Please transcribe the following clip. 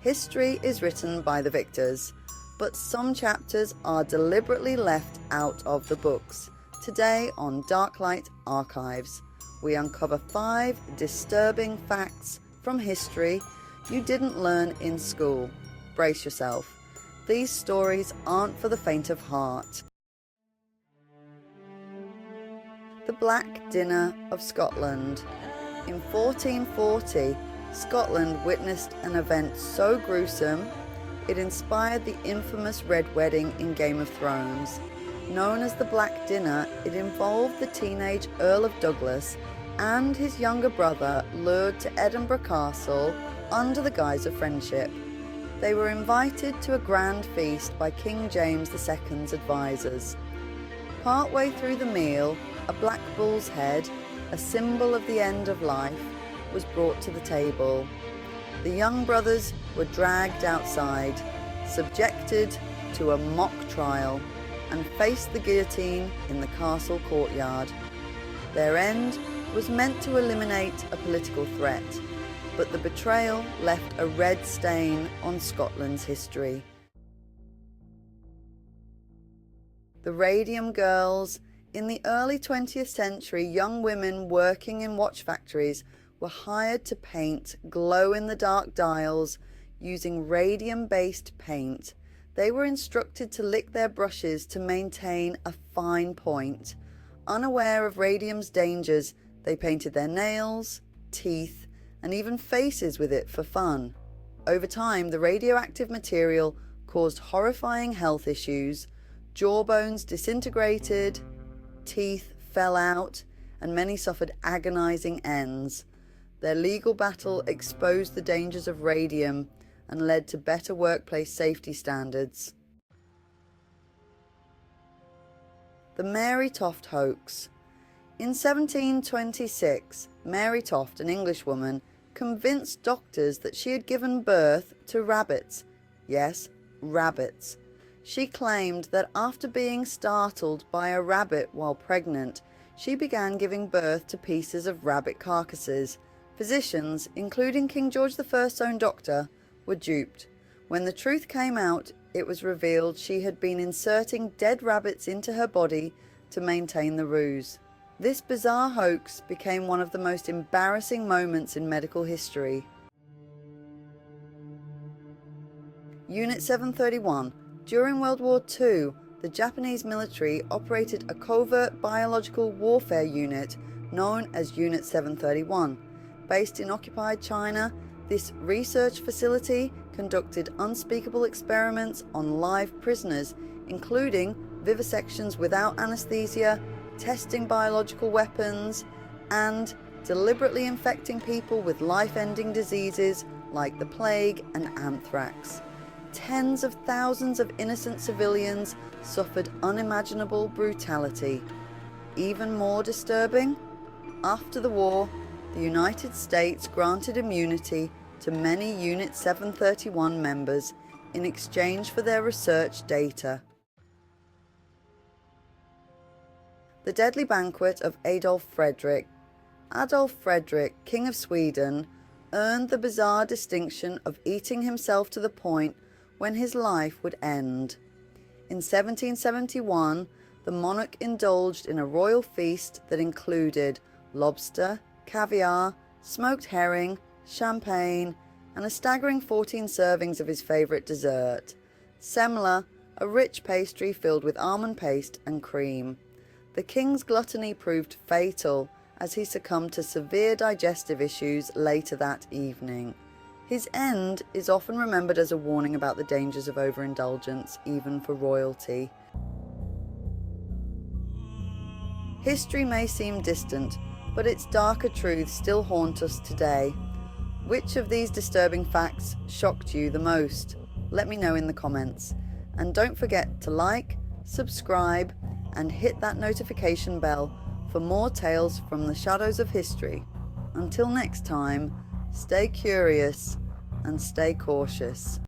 History is written by the victors, but some chapters are deliberately left out of the books. Today on Darklight Archives, we uncover 5 disturbing facts from history you didn't learn in school. Brace yourself. These stories aren't for the faint of heart. The Black Dinner of Scotland. In 1440, Scotland witnessed an event so gruesome, it inspired the infamous Red Wedding in Game of Thrones. Known as the Black Dinner, it involved the teenage Earl of Douglas and his younger brother lured to Edinburgh Castle under the guise of friendship. They were invited to a grand feast by King James II's advisors. Partway through the meal, a black bull's head, a symbol of the end of life, was brought to the table. The young brothers were dragged outside, subjected to a mock trial, and faced the guillotine in the castle courtyard. Their end was meant to eliminate a political threat, but the betrayal left a red stain on Scotland's history. The Radium Girls. In the early 20th century, young women working in watch factories were hired to paint glow-in-the-dark dials using radium-based paint. They were instructed to lick their brushes to maintain a fine point. Unaware of radium's dangers, they painted their nails, teeth, and even faces with it for fun. Over time, the radioactive material caused horrifying health issues. Jawbones disintegrated, teeth fell out, and many suffered agonizing ends. Their legal battle exposed the dangers of radium and led to better workplace safety standards. The Mary Toft hoax. In 1726, Mary Toft, an Englishwoman, convinced doctors that she had given birth to rabbits. Yes, rabbits. She claimed that after being startled by a rabbit while pregnant, she began giving birth to pieces of rabbit carcasses. Physicians, including King George I's own doctor, were duped. When the truth came out, it was revealed she had been inserting dead rabbits into her body to maintain the ruse. This bizarre hoax became one of the most embarrassing moments in medical history. Unit 731. During World War II, the Japanese military operated a covert biological warfare unit known as Unit 731. Based in occupied China, this research facility conducted unspeakable experiments on live prisoners, including vivisections without anesthesia, testing biological weapons, and deliberately infecting people with life-ending diseases like the plague and anthrax. Tens of thousands of innocent civilians suffered unimaginable brutality. Even more disturbing, after the war, the United States granted immunity to many Unit 731 members in exchange for their research data. The deadly banquet of Adolf Frederick. Adolf Frederick, King of Sweden, earned the bizarre distinction of eating himself to the point when his life would end. In 1771, the monarch indulged in a royal feast that included lobster, caviar, smoked herring, champagne, and a staggering 14 servings of his favourite dessert, semla, a rich pastry filled with almond paste and cream. The king's gluttony proved fatal as he succumbed to severe digestive issues later that evening. His end is often remembered as a warning about the dangers of overindulgence, even for royalty. History may seem distant, but its darker truths still haunt us today. Which of these disturbing facts shocked you the most? Let me know in the comments. And don't forget to like, subscribe, and hit that notification bell for more tales from the shadows of history. Until next time, stay curious and stay cautious.